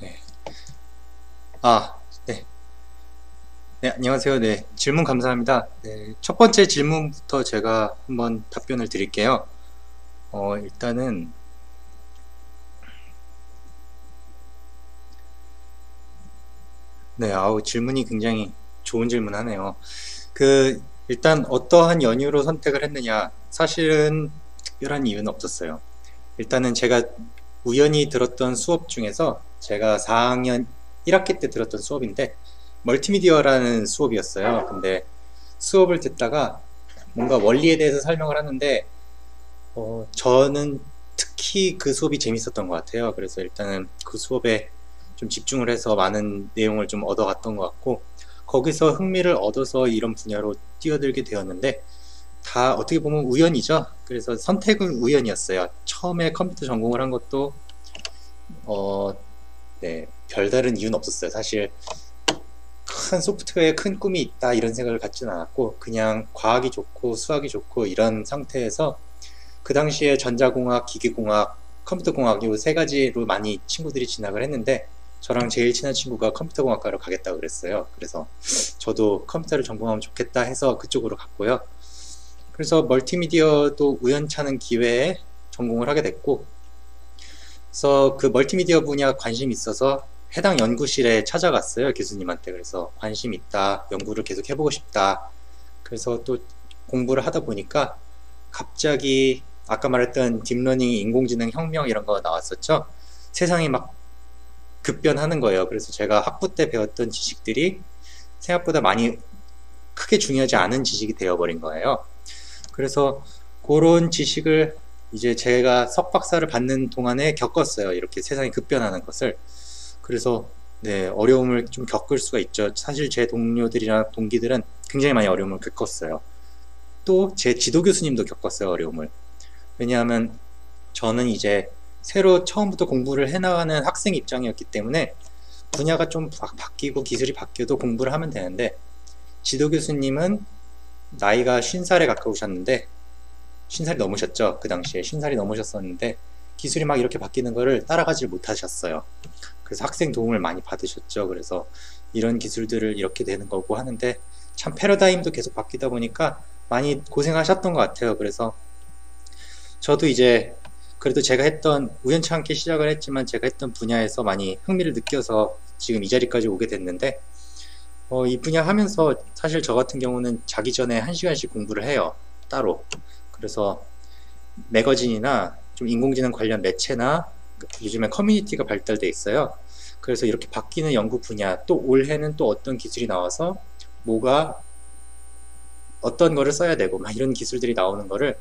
네. 네. 네, 안녕하세요. 네, 질문 감사합니다. 네, 첫 번째 질문부터 제가 한번 답변을 드릴게요. 일단은, 네, 질문이 굉장히 좋은 질문 하네요. 일단 어떠한 연유로 선택을 했느냐, 사실은 특별한 이유는 없었어요. 일단은 제가 우연히 들었던 수업 중에서 제가 4학년 1학기 때 들었던 수업인데, 멀티미디어라는 수업이었어요. 근데 수업을 듣다가 뭔가 원리에 대해서 설명을 하는데 저는 특히 그 수업이 재밌었던 것 같아요. 그래서 일단은 그 수업에 좀 집중을 해서 많은 내용을 좀 얻어갔던 것 같고 거기서 흥미를 얻어서 이런 분야로 뛰어들게 되었는데 다 어떻게 보면 우연이죠. 그래서 선택은 우연이었어요. 처음에 컴퓨터 전공을 한 것도 네, 별다른 이유는 없었어요. 사실 큰 소프트웨어에 큰 꿈이 있다 이런 생각을 갖지는 않았고 그냥 과학이 좋고 수학이 좋고 이런 상태에서 그 당시에 전자공학, 기계공학, 컴퓨터공학 이 세 가지로 많이 친구들이 진학을 했는데 저랑 제일 친한 친구가 컴퓨터공학과로 가겠다고 그랬어요. 그래서 저도 컴퓨터를 전공하면 좋겠다 해서 그쪽으로 갔고요. 그래서 멀티미디어도 우연찮은 기회에 전공을 하게 됐고 그래서 그 멀티미디어 분야 관심이 있어서 해당 연구실에 찾아갔어요. 교수님한테. 그래서 관심 있다, 연구를 계속 해보고 싶다. 그래서 또 공부를 하다 보니까 갑자기 아까 말했던 딥러닝, 인공지능 혁명 이런 거 나왔었죠. 세상이 막 급변하는 거예요. 그래서 제가 학부 때 배웠던 지식들이 생각보다 많이 크게 중요하지 않은 지식이 되어버린 거예요. 그래서 그런 지식을 이제 제가 석박사를 받는 동안에 겪었어요. 이렇게 세상이 급변하는 것을. 그래서 네, 어려움을 좀 겪을 수가 있죠. 사실 제 동료들이나 동기들은 굉장히 많이 어려움을 겪었어요. 또 제 지도 교수님도 겪었어요, 어려움을. 왜냐하면 저는 이제 새로 처음부터 공부를 해나가는 학생 입장이었기 때문에 분야가 좀 바뀌고 기술이 바뀌어도 공부를 하면 되는데 지도 교수님은 나이가 50살에 가까우셨는데 50살이 넘으셨죠. 그 당시에 50살이 넘으셨었는데 기술이 막 이렇게 바뀌는 거를 따라가질 못하셨어요. 그래서 학생 도움을 많이 받으셨죠. 그래서 이런 기술들을 이렇게 되는 거고 하는데 참 패러다임도 계속 바뀌다 보니까 많이 고생하셨던 것 같아요. 그래서 저도 이제 그래도 제가 했던 우연치 않게 시작을 했지만 제가 했던 분야에서 많이 흥미를 느껴서 지금 이 자리까지 오게 됐는데 이 분야 하면서 사실 저 같은 경우는 자기 전에 1시간씩 공부를 해요. 따로. 그래서 매거진이나 좀 인공지능 관련 매체나 요즘에 커뮤니티가 발달돼 있어요. 그래서 이렇게 바뀌는 연구 분야 또 올해는 또 어떤 기술이 나와서 뭐가 어떤 거를 써야 되고 막 이런 기술들이 나오는 거를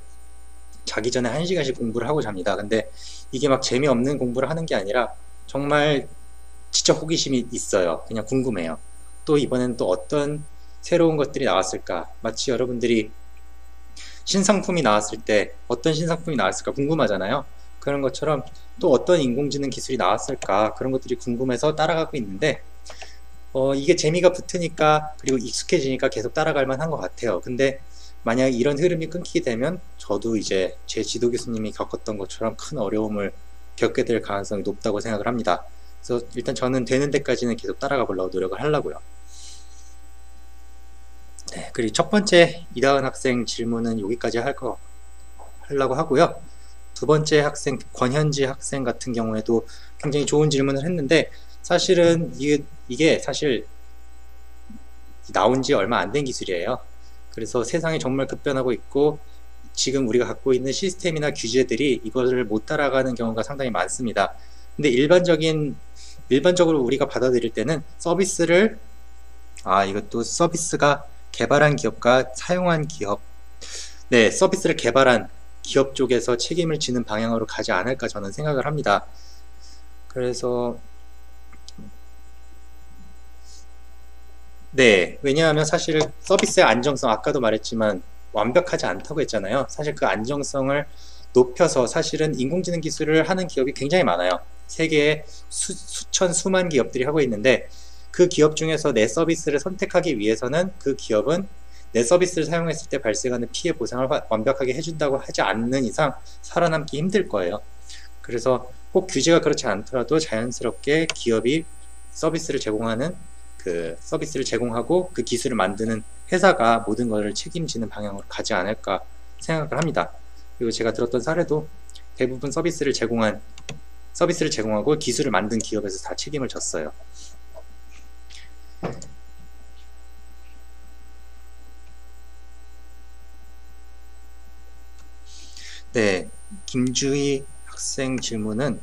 자기 전에 1시간씩 공부를 하고 잡니다. 근데 이게 막 재미없는 공부를 하는 게 아니라 정말 진짜 호기심이 있어요. 그냥 궁금해요. 또 이번엔 또 어떤 새로운 것들이 나왔을까? 마치 여러분들이 신상품이 나왔을 때 어떤 신상품이 나왔을까 궁금하잖아요. 그런 것처럼 또 어떤 인공지능 기술이 나왔을까 그런 것들이 궁금해서 따라가고 있는데 이게 재미가 붙으니까 그리고 익숙해지니까 계속 따라갈 만한 것 같아요. 근데 만약 이런 흐름이 끊기게 되면 저도 이제 제 지도 교수님이 겪었던 것처럼 큰 어려움을 겪게 될 가능성이 높다고 생각을 합니다. 그래서 일단 저는 되는 데까지는 계속 따라가 보려고 노력을 하려고요. 네, 그리고 첫 번째 이다은 학생 질문은 여기까지 하려고 하고요. 두 번째 학생 권현지 학생 같은 경우에도 굉장히 좋은 질문을 했는데 사실은 이게 사실 나온 지 얼마 안 된 기술이에요. 그래서 세상이 정말 급변하고 있고 지금 우리가 갖고 있는 시스템이나 규제들이 이것을 못 따라가는 경우가 상당히 많습니다. 근데 일반적으로 우리가 받아들일 때는 서비스를 이것도 서비스가 개발한 기업과 사용한 기업 네, 서비스를 개발한 기업 쪽에서 책임을 지는 방향으로 가지 않을까 저는 생각을 합니다. 그래서 네, 왜냐하면 사실 서비스의 안정성 아까도 말했지만 완벽하지 않다고 했잖아요. 사실 그 안정성을 높여서 사실은 인공지능 기술을 하는 기업이 굉장히 많아요. 세계에 수천 수만 기업들이 하고 있는데 그 기업 중에서 내 서비스를 선택하기 위해서는 그 기업은 내 서비스를 사용했을 때 발생하는 피해 보상을 완벽하게 해준다고 하지 않는 이상 살아남기 힘들 거예요. 그래서 꼭 규제가 그렇지 않더라도 자연스럽게 기업이 서비스를 제공하는 서비스를 제공하고 그 기술을 만드는 회사가 모든 것을 책임지는 방향으로 가지 않을까 생각을 합니다. 그리고 제가 들었던 사례도 대부분 서비스를 제공하고 기술을 만든 기업에서 다 책임을 졌어요. 네, 김주희 학생 질문은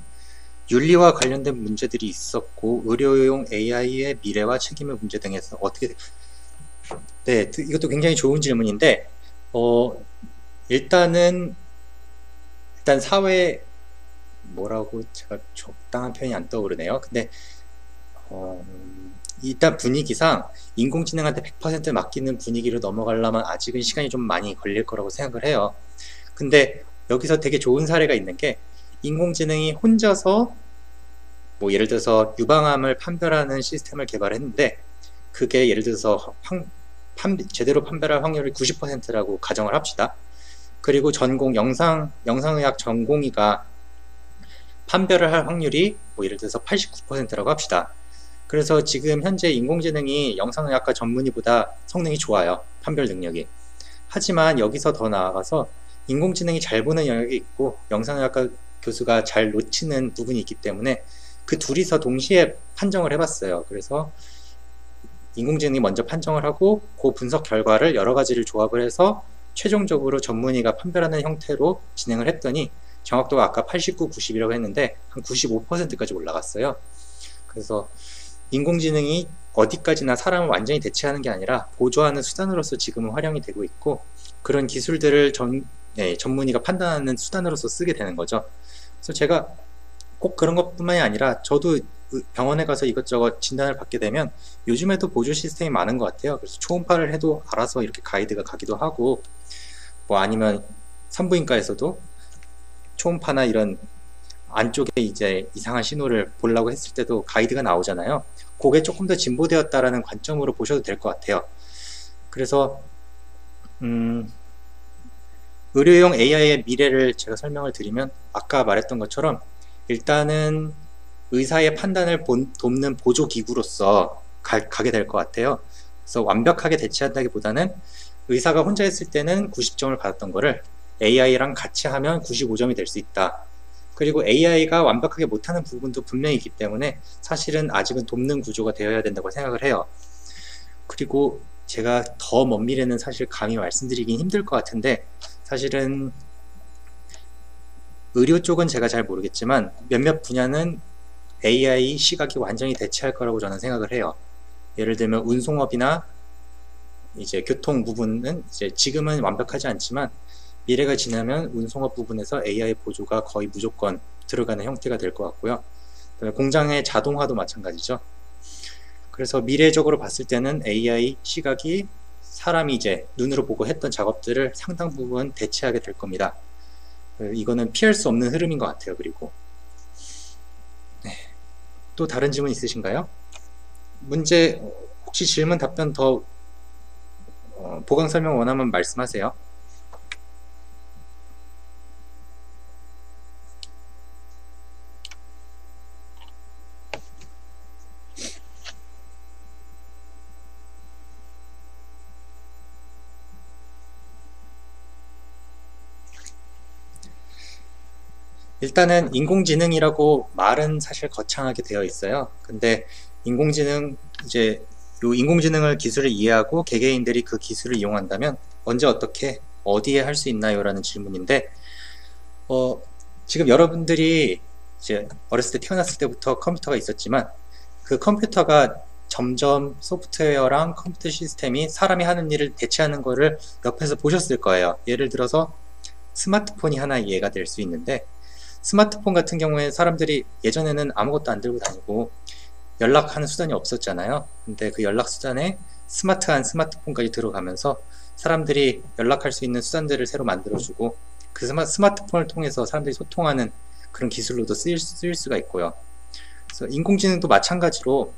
윤리와 관련된 문제들이 있었고 의료용 AI의 미래와 책임의 문제 등에서 어떻게 네, 이것도 굉장히 좋은 질문인데 일단 사회 뭐라고 제가 적당한 표현이 안 떠오르네요. 근데 일단 분위기상 인공지능한테 100% 맡기는 분위기로 넘어가려면 아직은 시간이 좀 많이 걸릴 거라고 생각을 해요. 근데 여기서 되게 좋은 사례가 있는 게 인공지능이 혼자서 뭐 예를 들어서 유방암을 판별하는 시스템을 개발했는데 그게 예를 들어서 제대로 판별할 확률이 90%라고 가정을 합시다. 그리고 영상의학 전공의가 판별을 할 확률이 뭐 예를 들어서 89%라고 합시다. 그래서 지금 현재 인공지능이 영상의학과 전문의보다 성능이 좋아요. 판별 능력이. 하지만 여기서 더 나아가서 인공지능이 잘 보는 영역이 있고 영상의학과 교수가 잘 놓치는 부분이 있기 때문에 그 둘이서 동시에 판정을 해봤어요. 그래서 인공지능이 먼저 판정을 하고 그 분석 결과를 여러 가지를 조합을 해서 최종적으로 전문의가 판별하는 형태로 진행을 했더니 정확도가 아까 89, 90이라고 했는데 한 95%까지 올라갔어요. 그래서 인공지능이 어디까지나 사람을 완전히 대체하는 게 아니라 보조하는 수단으로서 지금은 활용이 되고 있고 그런 기술들을 전문의가 판단하는 수단으로서 쓰게 되는 거죠. 그래서 제가 꼭 그런 것뿐만이 아니라 저도 병원에 가서 이것저것 진단을 받게 되면 요즘에도 보조 시스템이 많은 것 같아요. 그래서 초음파를 해도 알아서 이렇게 가이드가 가기도 하고 뭐 아니면 산부인과에서도 초음파나 이런 안쪽에 이제 이상한 신호를 보려고 했을 때도 가이드가 나오잖아요. 그게 조금 더 진보되었다라는 관점으로 보셔도 될 것 같아요. 그래서 의료용 AI의 미래를 제가 설명을 드리면 아까 말했던 것처럼 일단은 의사의 판단을 돕는 보조기구로서 가게 될 것 같아요. 그래서 완벽하게 대체한다기보다는 의사가 혼자 했을 때는 90점을 받았던 거를 AI랑 같이 하면 95점이 될 수 있다. 그리고 AI가 완벽하게 못하는 부분도 분명히 있기 때문에 사실은 아직은 돕는 구조가 되어야 된다고 생각을 해요. 그리고 제가 더 먼 미래는 사실 감히 말씀드리긴 힘들 것 같은데 사실은 의료 쪽은 제가 잘 모르겠지만 몇몇 분야는 AI 시각이 완전히 대체할 거라고 저는 생각을 해요. 예를 들면 운송업이나 이제 교통 부분은 이제 지금은 완벽하지 않지만 미래가 지나면 운송업 부분에서 AI 보조가 거의 무조건 들어가는 형태가 될 것 같고요. 공장의 자동화도 마찬가지죠. 그래서 미래적으로 봤을 때는 AI 시각이 사람이 이제 눈으로 보고 했던 작업들을 상당 부분 대체하게 될 겁니다. 이거는 피할 수 없는 흐름인 것 같아요. 그리고 네. 또 다른 질문 있으신가요? 문제 혹시 질문 답변 더 보강 설명 원하면 말씀하세요. 일단은 인공지능이라고 말은 사실 거창하게 되어 있어요. 근데 인공지능을 기술을 이해하고 개개인들이 그 기술을 이용한다면 언제 어떻게 어디에 할 수 있나요? 라는 질문인데 지금 여러분들이 이제 어렸을 때 태어났을 때부터 컴퓨터가 있었지만 그 컴퓨터가 점점 소프트웨어랑 컴퓨터 시스템이 사람이 하는 일을 대체하는 거를 옆에서 보셨을 거예요. 예를 들어서 스마트폰이 하나 이해가 될 수 있는데 스마트폰 같은 경우에 사람들이 예전에는 아무것도 안 들고 다니고 연락하는 수단이 없었잖아요. 근데 그 연락 수단에 스마트한 스마트폰까지 들어가면서 사람들이 연락할 수 있는 수단들을 새로 만들어주고 그 스마트폰을 통해서 사람들이 소통하는 그런 기술로도 쓰일 수가 있고요. 그래서 인공지능도 마찬가지로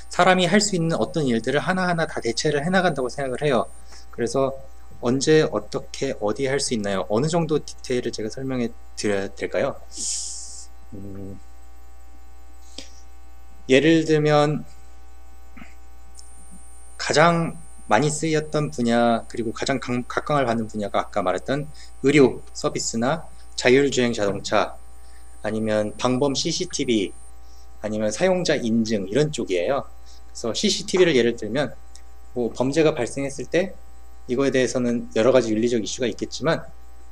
사람이 할 수 있는 어떤 일들을 하나하나 다 대체를 해나간다고 생각을 해요. 그래서 언제 어떻게 어디에 할 수 있나요? 어느 정도 디테일을 제가 설명해 드려야 될까요? 예를 들면 가장 많이 쓰였던 분야, 그리고 가장 각광을 받는 분야가 아까 말했던 의료 서비스나 자율주행 자동차, 아니면 방범 CCTV, 아니면 사용자 인증, 이런 쪽이에요. 그래서 CCTV를 예를 들면 뭐 범죄가 발생했을 때 이거에 대해서는 여러 가지 윤리적 이슈가 있겠지만,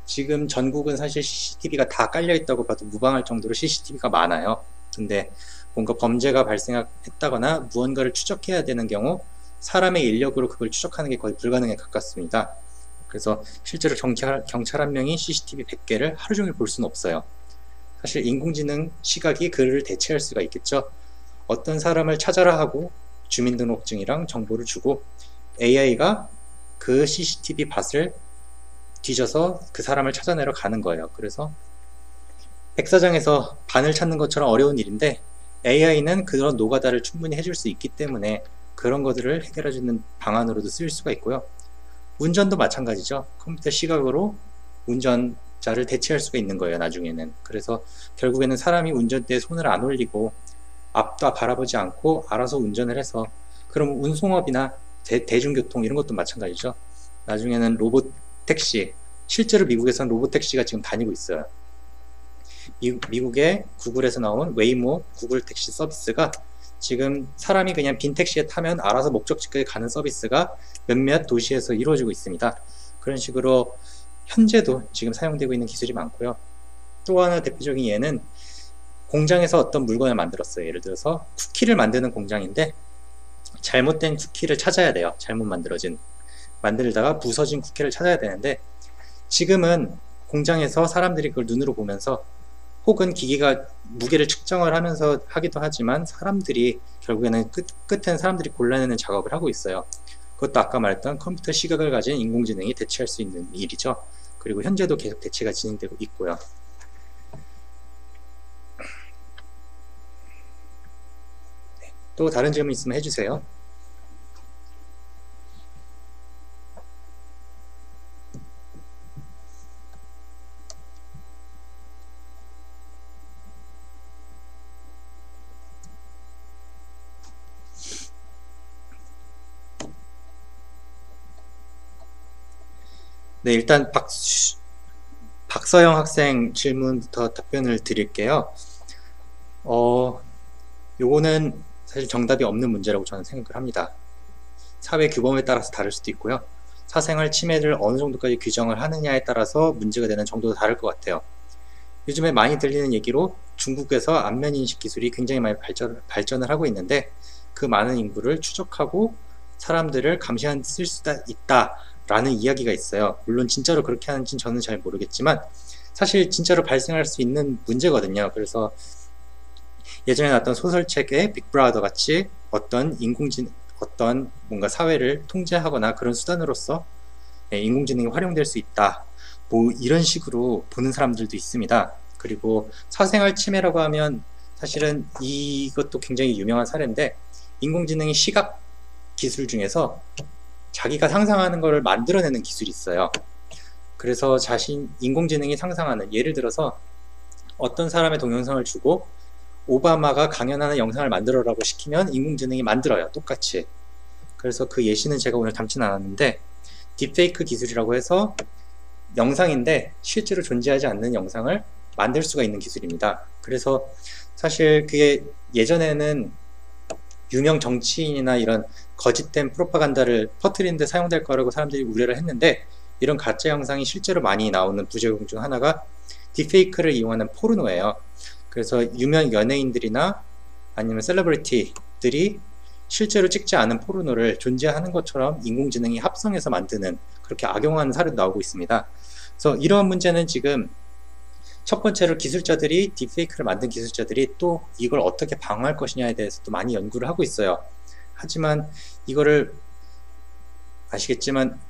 지금 전국은 사실 CCTV가 다 깔려 있다고 봐도 무방할 정도로 CCTV가 많아요. 근데 뭔가 범죄가 발생했다거나 무언가를 추적해야 되는 경우 사람의 인력으로 그걸 추적하는 게 거의 불가능에 가깝습니다. 그래서 실제로 경찰 한 명이 CCTV 100개를 하루 종일 볼 수는 없어요. 사실 인공지능 시각이 그를 대체할 수가 있겠죠. 어떤 사람을 찾아라 하고 주민등록증이랑 정보를 주고 AI가 그 CCTV 밭을 뒤져서 그 사람을 찾아내러 가는 거예요. 그래서 백사장에서 반을 찾는 것처럼 어려운 일인데 AI는 그런 노가다를 충분히 해줄 수 있기 때문에 그런 것들을 해결해주는 방안으로도 쓰일 수가 있고요. 운전도 마찬가지죠. 컴퓨터 시각으로 운전자를 대체할 수가 있는 거예요, 나중에는. 그래서 결국에는 사람이 운전대에 손을 안 올리고 앞도 바라보지 않고 알아서 운전을 해서, 그럼 운송업이나 대중교통 이런 것도 마찬가지죠. 나중에는 로봇 택시, 실제로 미국에서는 로봇 택시가 지금 다니고 있어요. 미국의 구글에서 나온 웨이모 구글 택시 서비스가 지금 사람이 그냥 빈 택시에 타면 알아서 목적지까지 가는 서비스가 몇몇 도시에서 이루어지고 있습니다. 그런 식으로 현재도 지금 사용되고 있는 기술이 많고요. 또 하나 대표적인 예는 공장에서 어떤 물건을 만들었어요. 예를 들어서 쿠키를 만드는 공장인데 잘못된 쿠키를 찾아야 돼요. 잘못 만들다가 부서진 쿠키를 찾아야 되는데, 지금은 공장에서 사람들이 그걸 눈으로 보면서, 혹은 기기가 무게를 측정을 하면서 하기도 하지만, 사람들이 결국에는 끝엔 사람들이 골라내는 작업을 하고 있어요. 그것도 아까 말했던 컴퓨터 시각을 가진 인공지능이 대체할 수 있는 일이죠. 그리고 현재도 계속 대체가 진행되고 있고요. 또 다른 질문 있으면 해주세요. 네, 일단 박서영 학생 질문부터 답변을 드릴게요. 요거는 사실 정답이 없는 문제라고 저는 생각을 합니다. 사회 규범에 따라서 다를 수도 있고요. 사생활 침해를 어느 정도까지 규정을 하느냐에 따라서 문제가 되는 정도도 다를 것 같아요. 요즘에 많이 들리는 얘기로 중국에서 안면인식 기술이 굉장히 많이 발전을 하고 있는데, 그 많은 인구를 추적하고 사람들을 감시할 수 있다 라는 이야기가 있어요. 물론 진짜로 그렇게 하는지는 저는 잘 모르겠지만 사실 진짜로 발생할 수 있는 문제거든요. 그래서 예전에 나왔던 소설책의 빅브라더 같이 어떤 뭔가 사회를 통제하거나 그런 수단으로서 인공지능이 활용될 수 있다, 뭐 이런 식으로 보는 사람들도 있습니다. 그리고 사생활 침해라고 하면 사실은 이것도 굉장히 유명한 사례인데, 인공지능이 시각 기술 중에서 자기가 상상하는 것을 만들어내는 기술이 있어요. 그래서 인공지능이 상상하는, 예를 들어서 어떤 사람의 동영상을 주고 오바마가 강연하는 영상을 만들어라고 시키면 인공지능이 만들어요, 똑같이. 그래서 그 예시는 제가 오늘 담진 않았는데, 딥페이크 기술이라고 해서 영상인데 실제로 존재하지 않는 영상을 만들 수가 있는 기술입니다. 그래서 사실 그게 예전에는 유명 정치인이나 이런 거짓된 프로파간다를 퍼뜨리는 데 사용될 거라고 사람들이 우려를 했는데, 이런 가짜 영상이 실제로 많이 나오는 부작용 중 하나가 딥페이크를 이용하는 포르노예요. 그래서 유명 연예인들이나 아니면 셀러브리티들이 실제로 찍지 않은 포르노를 존재하는 것처럼 인공지능이 합성해서 만드는, 그렇게 악용하는 사례도 나오고 있습니다. 그래서 이러한 문제는 지금 첫 번째로 딥페이크를 만든 기술자들이 또 이걸 어떻게 방어할 것이냐에 대해서도 많이 연구를 하고 있어요. 하지만 이거를 아시겠지만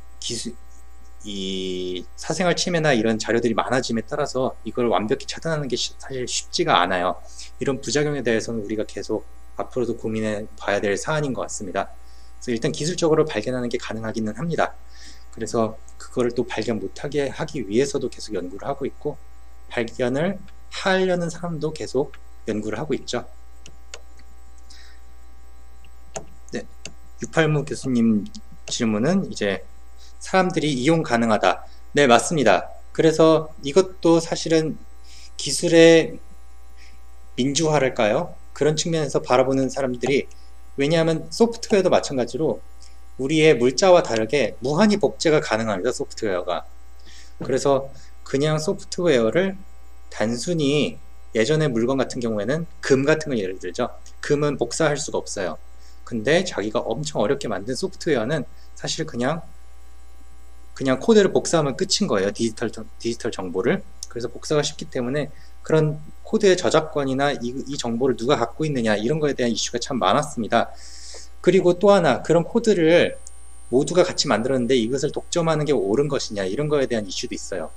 이 사생활 침해나 이런 자료들이 많아짐에 따라서 이걸 완벽히 차단하는 게 사실 쉽지가 않아요. 이런 부작용에 대해서는 우리가 계속 앞으로도 고민해 봐야 될 사안인 것 같습니다. 그래서 일단 기술적으로 발견하는 게 가능하기는 합니다. 그래서 그거를 또 발견 못하게 하기 위해서도 계속 연구를 하고 있고, 발견을 하려는 사람도 계속 연구를 하고 있죠. 네, 유팔무 교수님 질문은 이제 사람들이 이용 가능하다. 네, 맞습니다. 그래서 이것도 사실은 기술의 민주화랄까요? 그런 측면에서 바라보는 사람들이, 왜냐하면 소프트웨어도 마찬가지로 우리의 물자와 다르게 무한히 복제가 가능합니다. 소프트웨어가. 그래서 그냥 소프트웨어를 단순히, 예전의 물건 같은 경우에는 금 같은 걸 예를 들죠. 금은 복사할 수가 없어요. 근데 자기가 엄청 어렵게 만든 소프트웨어는 사실 그냥 코드를 복사하면 끝인 거예요. 디지털 정보를. 그래서 복사가 쉽기 때문에 그런 코드의 저작권이나 이 정보를 누가 갖고 있느냐, 이런 거에 대한 이슈가 참 많았습니다. 그리고 또 하나, 그런 코드를 모두가 같이 만들었는데 이것을 독점하는 게 옳은 것이냐, 이런 거에 대한 이슈도 있어요.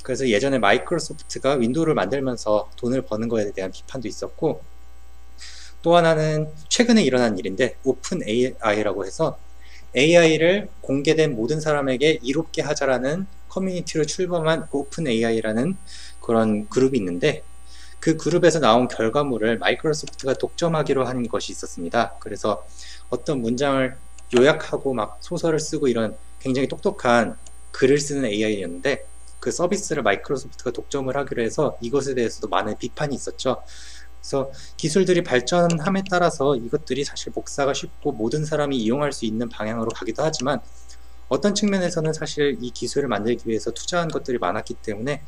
그래서 예전에 마이크로소프트가 윈도우를 만들면서 돈을 버는 거에 대한 비판도 있었고, 또 하나는 최근에 일어난 일인데, 오픈 AI라고 해서 AI를 공개된 모든 사람에게 이롭게 하자라는 커뮤니티로 출범한 오픈 AI라는 그런 그룹이 있는데, 그 그룹에서 나온 결과물을 마이크로소프트가 독점하기로 한 것이 있었습니다. 그래서 어떤 문장을 요약하고 막 소설을 쓰고 이런 굉장히 똑똑한 글을 쓰는 AI였는데, 그 서비스를 마이크로소프트가 독점을 하기로 해서 이것에 대해서도 많은 비판이 있었죠. 그래서 기술들이 발전함에 따라서 이것들이 사실 복사가 쉽고 모든 사람이 이용할 수 있는 방향으로 가기도 하지만, 어떤 측면에서는 사실 이 기술을 만들기 위해서 투자한 것들이 많았기 때문에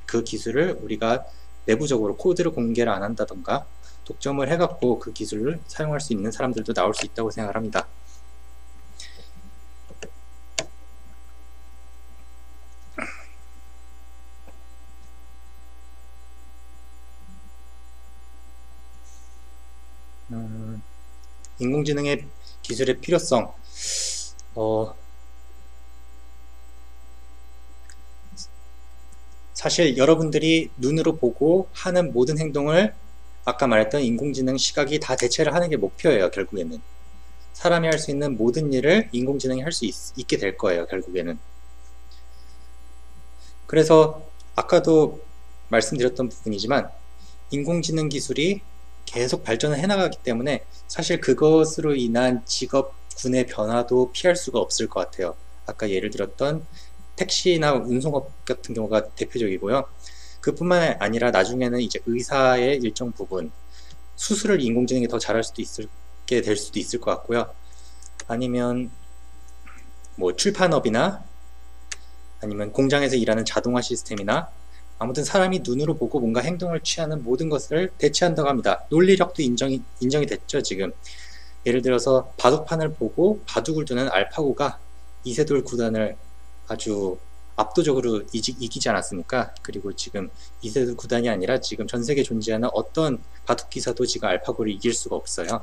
그 기술을 우리가 내부적으로 코드를 공개를 안 한다던가 독점을 해갖고 그 기술을 사용할 수 있는 사람들도 나올 수 있다고 생각을 합니다. 인공지능의 기술의 필요성, 사실 여러분들이 눈으로 보고 하는 모든 행동을 아까 말했던 인공지능 시각이 다 대체를 하는 게 목표예요. 결국에는 사람이 할 수 있는 모든 일을 인공지능이 할 수 있게 될 거예요. 결국에는. 그래서 아까도 말씀드렸던 부분이지만, 인공지능 기술이 계속 발전을 해나가기 때문에 사실 그것으로 인한 직업군의 변화도 피할 수가 없을 것 같아요. 아까 예를 들었던 택시나 운송업 같은 경우가 대표적이고요. 그뿐만 아니라 나중에는 이제 의사의 일정 부분, 수술을 인공지능이 더 잘할 수도 있게 될 수도 있을 것 같고요. 아니면 뭐 출판업이나 아니면 공장에서 일하는 자동화 시스템이나, 아무튼 사람이 눈으로 보고 뭔가 행동을 취하는 모든 것을 대체한다고 합니다. 논리력도 인정이 됐죠, 지금. 예를 들어서 바둑판을 보고 바둑을 두는 알파고가 이세돌 구단을 아주 압도적으로 이기지 않았습니까? 그리고 지금 이세돌 구단이 아니라 지금 전 세계에 존재하는 어떤 바둑 기사도 지금 알파고를 이길 수가 없어요.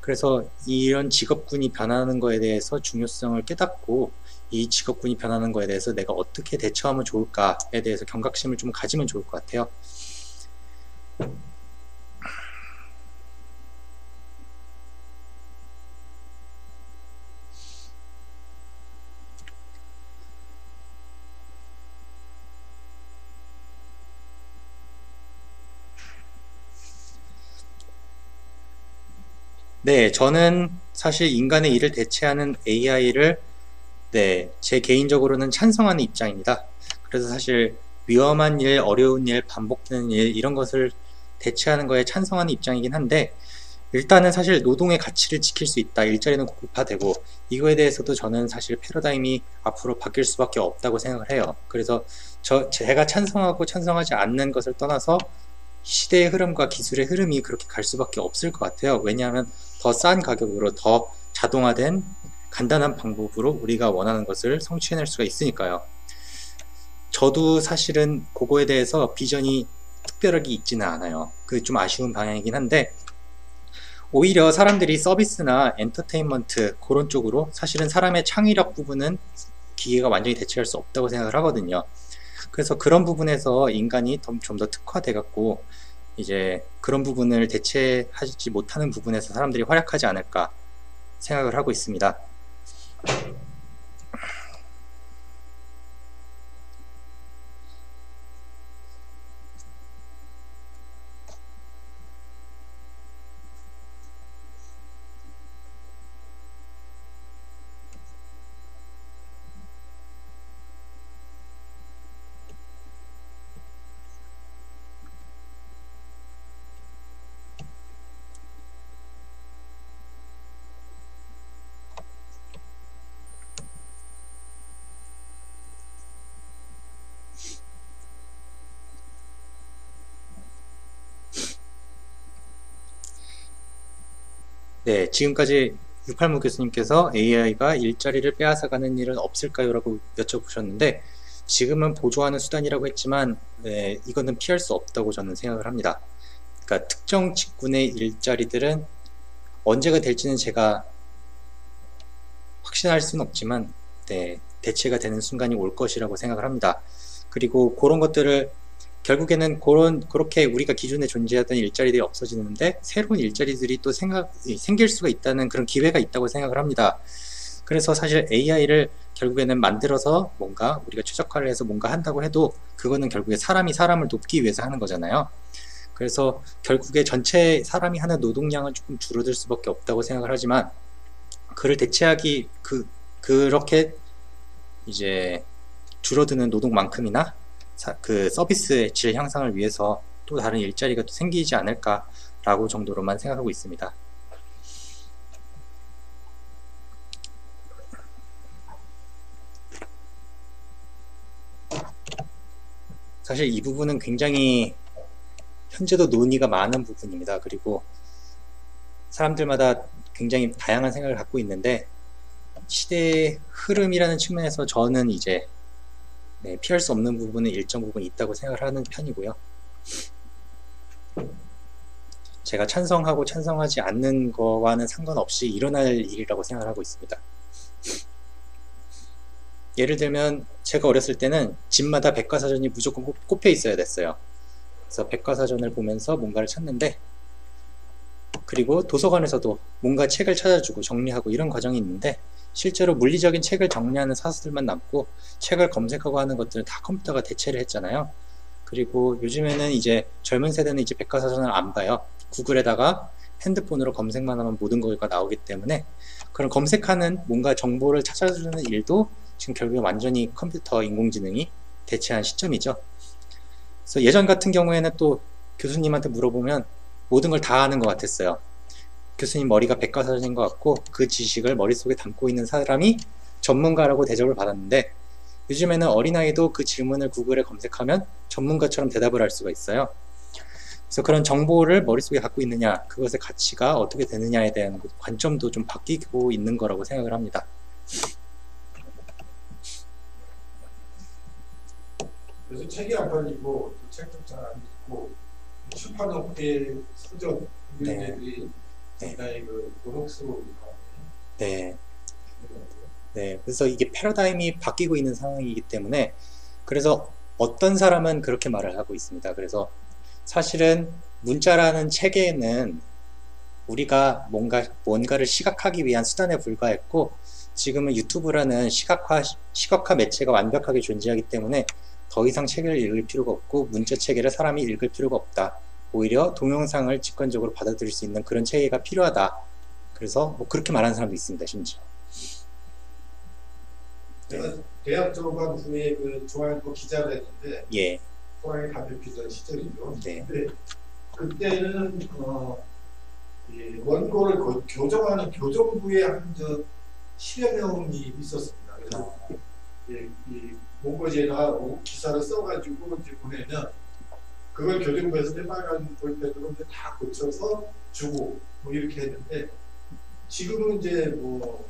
그래서 이런 직업군이 변하는 거에 대해서 중요성을 깨닫고, 이 직업군이 변하는 거에 대해서 내가 어떻게 대처하면 좋을까에 대해서 경각심을 좀 가지면 좋을 것 같아요. 네, 저는 사실 인간의 일을 대체하는 AI를 제 개인적으로는 찬성하는 입장입니다. 그래서 사실 위험한 일, 어려운 일, 반복되는 일, 이런 것을 대체하는 거에 찬성하는 입장이긴 한데, 일단은 사실 노동의 가치를 지킬 수 있다, 일자리는 고급화되고, 이거에 대해서도 저는 사실 패러다임이 앞으로 바뀔 수밖에 없다고 생각을 해요. 그래서 제가 찬성하고 찬성하지 않는 것을 떠나서 시대의 흐름과 기술의 흐름이 그렇게 갈 수밖에 없을 것 같아요. 왜냐하면 더 싼 가격으로 더 자동화된 간단한 방법으로 우리가 원하는 것을 성취해낼 수가 있으니까요. 저도 사실은 그거에 대해서 비전이 특별하게 있지는 않아요. 그게 좀 아쉬운 방향이긴 한데, 오히려 사람들이 서비스나 엔터테인먼트 그런 쪽으로, 사실은 사람의 창의력 부분은 기계가 완전히 대체할 수 없다고 생각을 하거든요. 그래서 그런 부분에서 인간이 좀 더 특화돼 갖고 이제 그런 부분을 대체하지 못하는 부분에서 사람들이 활약하지 않을까 생각을 하고 있습니다. 네, 지금까지 유팔모 교수님께서 AI가 일자리를 빼앗아가는 일은 없을까요? 라고 여쭤보셨는데 지금은 보조하는 수단이라고 했지만 이거는 피할 수 없다고 저는 생각을 합니다. 그러니까 특정 직군의 일자리들은 언제가 될지는 제가 확신할 수는 없지만 대체가 되는 순간이 올 것이라고 생각을 합니다. 그리고 그런 것들을 결국에는 그렇게 우리가 기존에 존재하던 일자리들이 없어지는데 새로운 일자리들이 또 생길 수가 있다는 그런 기회가 있다고 생각을 합니다. 그래서 사실 AI를 결국에는 만들어서 뭔가 우리가 최적화를 해서 뭔가 한다고 해도 그거는 결국에 사람이 사람을 돕기 위해서 하는 거잖아요. 그래서 결국에 전체 사람이 하는 노동량은 조금 줄어들 수밖에 없다고 생각을 하지만 그를 대체하기 그렇게 이제 줄어드는 노동만큼이나 그 서비스의 질 향상을 위해서 또 다른 일자리가 또 생기지 않을까라고 정도로만 생각하고 있습니다. 사실 이 부분은 굉장히 현재도 논의가 많은 부분입니다. 그리고 사람들마다 굉장히 다양한 생각을 갖고 있는데 시대의 흐름이라는 측면에서 저는 이제 피할 수 없는 부분은 일정 부분 있다고 생각을 하는 편이고요. 제가 찬성하고 찬성하지 않는 거와는 상관없이 일어날 일이라고 생각을 하고 있습니다. 예를 들면 제가 어렸을 때는 집마다 백과사전이 무조건 꼽혀 있어야 됐어요. 그래서 백과사전을 보면서 뭔가를 찾는데 그리고 도서관에서도 뭔가 책을 찾아주고 정리하고 이런 과정이 있는데 실제로 물리적인 책을 정리하는 사수들만 남고 책을 검색하고 하는 것들은 다 컴퓨터가 대체를 했잖아요. 그리고 요즘에는 이제 젊은 세대는 이제 백과사전을 안 봐요. 구글에다가 핸드폰으로 검색만 하면 모든 거가 나오기 때문에 그런 검색하는 뭔가 정보를 찾아주는 일도 지금 결국에 완전히 컴퓨터 인공지능이 대체한 시점이죠. 그래서 예전 같은 경우에는 또 교수님한테 물어보면 모든 걸 다 아는 것 같았어요. 교수님 머리가 백과사전인 것 같고 그 지식을 머릿속에 담고 있는 사람이 전문가라고 대접을 받았는데 요즘에는 어린아이도 그 질문을 구글에 검색하면 전문가처럼 대답을 할 수가 있어요. 그래서 그런 정보를 머릿속에 갖고 있느냐, 그것의 가치가 어떻게 되느냐에 대한 관점도 좀 바뀌고 있는 거라고 생각을 합니다. 그래서 책이 안 팔리고 책도 잘 안 읽고 출판업계의 서적 이런 굉장히 그 곤혹스러운 네. 그래서 이게 패러다임이 바뀌고 있는 상황이기 때문에 그래서 어떤 사람은 그렇게 말을 하고 있습니다. 그래서 사실은 문자라는 체계는 우리가 뭔가를 시각하기 위한 수단에 불과했고 지금은 유튜브라는 시각화 매체가 완벽하게 존재하기 때문에 더 이상 책을 읽을 필요가 없고 문자 체계를 사람이 읽을 필요가 없다. 오히려 동영상을 직관적으로 받아들일 수 있는 그런 체계가 필요하다. 그래서 뭐 그렇게 말하는 사람도 있습니다. 심지어. 제가 대학 졸업한 후에 그 중앙일보 기자를 했는데 예. 소랑의 담배 피던 시절이죠. 네. 근데 그때는 원고를 교정하는 교정부에 한 10여 명이 있었습니다. 그래서 이 원고지에다가 기사를 써가지고 이제 보내면 그걸 교정부에서 빨간 볼펜으로 이제 다 고쳐서 주고 뭐 이렇게 했는데 지금은 이제 뭐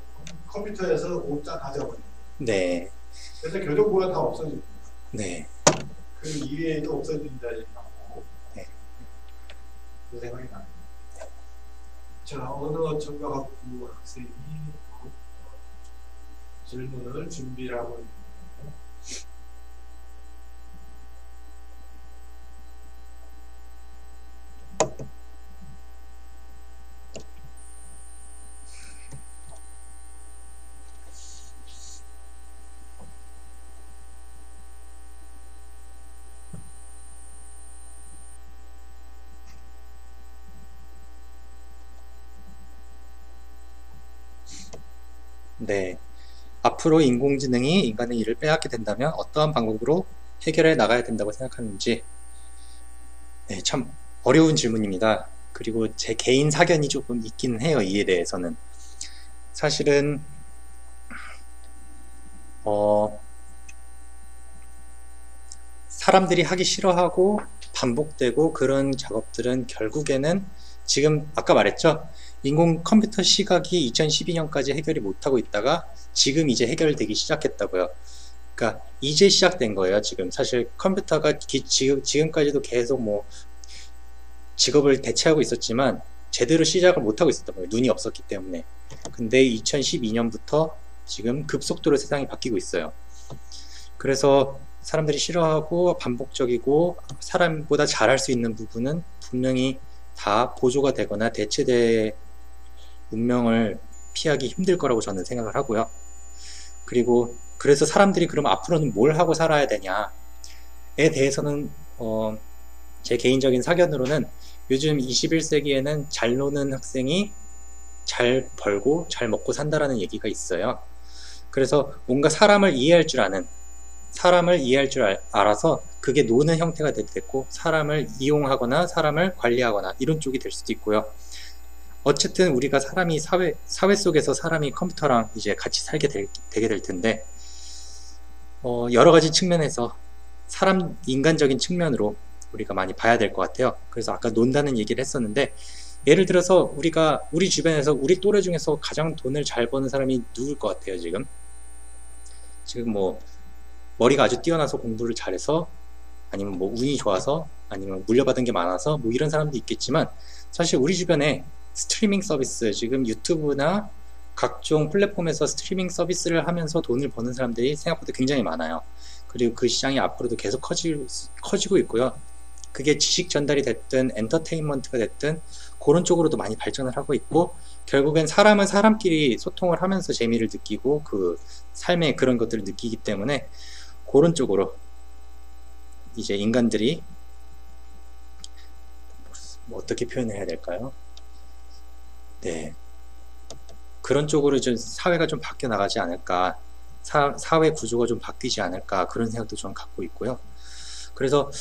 컴퓨터에서 옷자 다 잡아요. 네. 그래서 교정부가 다 없어집니다. 네. 그 이외에도 없어진다 얘기하고 네. 그 생각이 납니다. 자, 어느 청각학부 학생이 질문을 준비하고 있는데 네. 앞으로 인공지능이 인간의 일을 빼앗게 된다면 어떠한 방법으로 해결해 나가야 된다고 생각하는지 참 어려운 질문입니다. 그리고 제 개인 사견이 조금 있긴 해요. 이에 대해서는. 사실은 사람들이 하기 싫어하고 반복되고 그런 작업들은 결국에는 지금 아까 말했죠. 인공 컴퓨터 시각이 2012년까지 해결이 못하고 있다가 지금 이제 해결되기 시작했다고요. 그러니까 이제 시작된 거예요. 지금 사실 컴퓨터가 지금까지도 계속 뭐 직업을 대체하고 있었지만 제대로 시작을 못하고 있었던 거예요. 눈이 없었기 때문에. 근데 2012년부터 지금 급속도로 세상이 바뀌고 있어요. 그래서 사람들이 싫어하고 반복적이고 사람보다 잘할 수 있는 부분은 분명히 다 보조가 되거나 대체될 운명을 피하기 힘들 거라고 저는 생각을 하고요. 그리고 그래서 사람들이 그럼 앞으로는 뭘 하고 살아야 되냐에 대해서는 제 개인적인 사견으로는 요즘 21세기에는 잘 노는 학생이 잘 벌고 잘 먹고 산다라는 얘기가 있어요. 그래서 뭔가 사람을 이해할 줄 알아서 그게 노는 형태가 됐고 사람을 이용하거나 사람을 관리하거나 이런 쪽이 될 수도 있고요. 어쨌든 우리가 사회 속에서 사람이 컴퓨터랑 이제 같이 살게 되게 될 텐데 여러 가지 측면에서 인간적인 측면으로 우리가 많이 봐야 될 것 같아요. 그래서 아까 논다는 얘기를 했었는데 예를 들어서 우리 주변에서 우리 또래 중에서 가장 돈을 잘 버는 사람이 누굴 것 같아요? 지금 뭐 머리가 아주 뛰어나서 공부를 잘해서 아니면 뭐 운이 좋아서 아니면 물려받은 게 많아서 뭐 이런 사람도 있겠지만 사실 우리 주변에 스트리밍 서비스 지금 유튜브나 각종 플랫폼에서 스트리밍 서비스를 하면서 돈을 버는 사람들이 생각보다 굉장히 많아요. 그리고 그 시장이 앞으로도 계속 커지고 있고요. 그게 지식 전달이 됐든 엔터테인먼트가 됐든 그런 쪽으로도 많이 발전을 하고 있고 결국엔 사람은 사람끼리 소통을 하면서 재미를 느끼고 그 삶의 그런 것들을 느끼기 때문에 그런 쪽으로 이제 인간들이 뭐 어떻게 표현을 해야 될까요? 네, 그런 쪽으로 좀 사회가 좀 바뀌어 나가지 않을까, 사회 구조가 좀 바뀌지 않을까 그런 생각도 좀 갖고 있고요. 그래서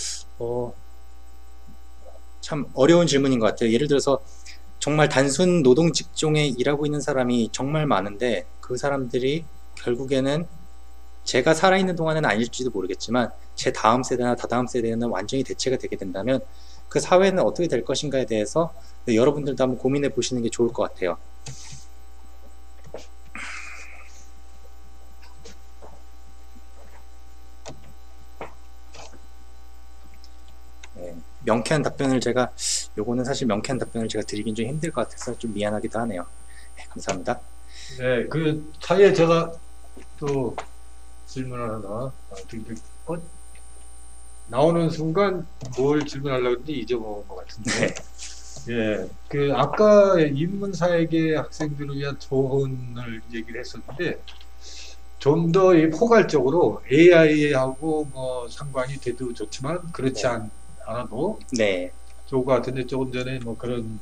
참 어려운 질문인 것 같아요. 예를 들어서 정말 단순 노동 직종에 일하고 있는 사람이 정말 많은데 그 사람들이 결국에는 제가 살아있는 동안은 아닐지도 모르겠지만 제 다음 세대나 다다음 세대는 완전히 대체가 되게 된다면 그 사회는 어떻게 될 것인가에 대해서 여러분들도 한번 고민해 보시는 게 좋을 것 같아요. 네, 명쾌한 답변을 요거는 사실 명쾌한 답변을 제가 드리긴 좀 힘들 것 같아서 좀 미안하기도 하네요. 네, 감사합니다. 네, 그 사이에 제가 또 질문을 하나 나오는 순간 뭘 질문하려고 했는데 잊어먹은 것 같은데. 네. 예, 그 아까 인문사회계 학생들을 위한 조언을 얘기를 했었는데 좀 더 포괄적으로 AI하고 뭐 상관이 돼도 좋지만 그렇지 않아도 네. 좋을 것 같은데 조금 전에 뭐 그런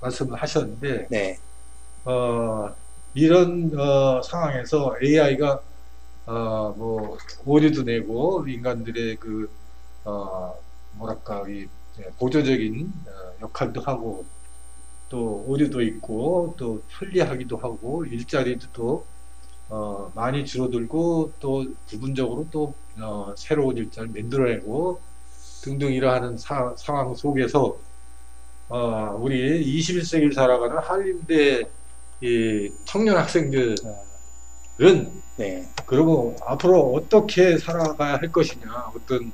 말씀을 하셨는데 네. 이런 상황에서 AI가 뭐 오류도 내고 인간들의 그 뭐랄까 이 보조적인 역할도 하고 또 오류도 있고 또 편리하기도 하고 일자리도 또 많이 줄어들고 또 부분적으로 또 새로운 일자리 만들어내고 등등 이러한 상황 속에서 우리 21세기를 살아가는 한림대 이 청년 학생들은 네. 그리고 앞으로 어떻게 살아가야 할 것이냐 어떤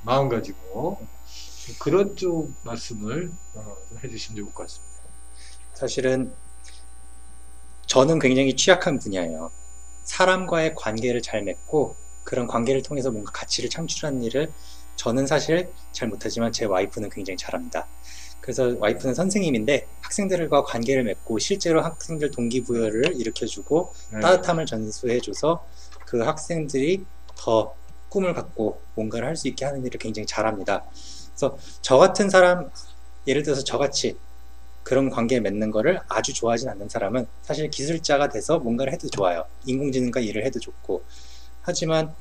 마음 가지고 그런 쪽 말씀을 해주시면 좋을 것 같습니다. 사실은 저는 굉장히 취약한 분야예요. 사람과의 관계를 잘 맺고 그런 관계를 통해서 뭔가 가치를 창출하는 일을 저는 사실 잘 못하지만 제 와이프는 굉장히 잘합니다. 그래서 와이프는 선생님인데 학생들과 관계를 맺고 실제로 학생들 동기부여를 일으켜주고 따뜻함을 전수해줘서 그 학생들이 더 꿈을 갖고 뭔가를 할 수 있게 하는 일을 굉장히 잘합니다. 그래서 저 같은 사람, 예를 들어서 저같이 그런 관계 맺는 거를 아주 좋아하진 않는 사람은 사실 기술자가 돼서 뭔가를 해도 좋아요. 인공지능과 일을 해도 좋고. 하지만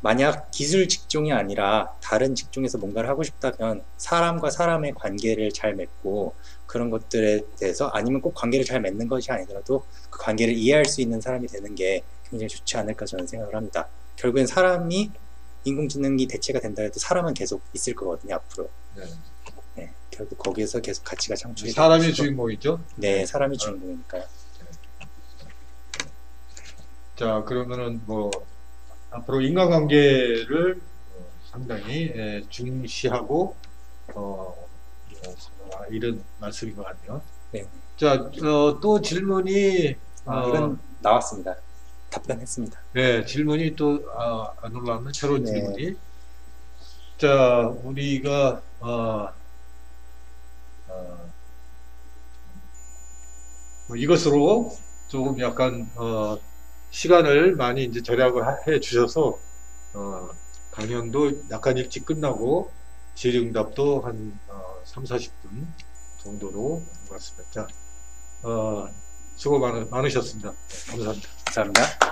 만약 기술 직종이 아니라 다른 직종에서 뭔가를 하고 싶다면 사람과 사람의 관계를 잘 맺고 그런 것들에 대해서 아니면 꼭 관계를 잘 맺는 것이 아니더라도 그 관계를 이해할 수 있는 사람이 되는 게 굉장히 좋지 않을까 저는 생각을 합니다. 결국엔 사람이 인공지능이 대체가 된다 해도 사람은 계속 있을 거거든요, 앞으로. 네. 네, 결국 거기에서 계속 가치가 창출이 사람이 되고, 주인공이죠. 네, 사람이 주인공이니까요. 자, 그러면은 뭐 앞으로 인간관계를 상당히 중시하고 이런 말씀인 것 같네요. 네. 자, 또 질문이 이건 나왔습니다. 답변했습니다. 네, 질문이 또 안 올라왔는 새로운 네. 질문이. 자, 우리가 뭐 이것으로 조금 약간 시간을 많이 이제 절약을 해 주셔서 강연도 약간 일찍 끝나고 질의응답도 한 3, 40분 정도로 한 것 같습니다. 자, 수고 많으셨습니다. 감사합니다. 감사합니다.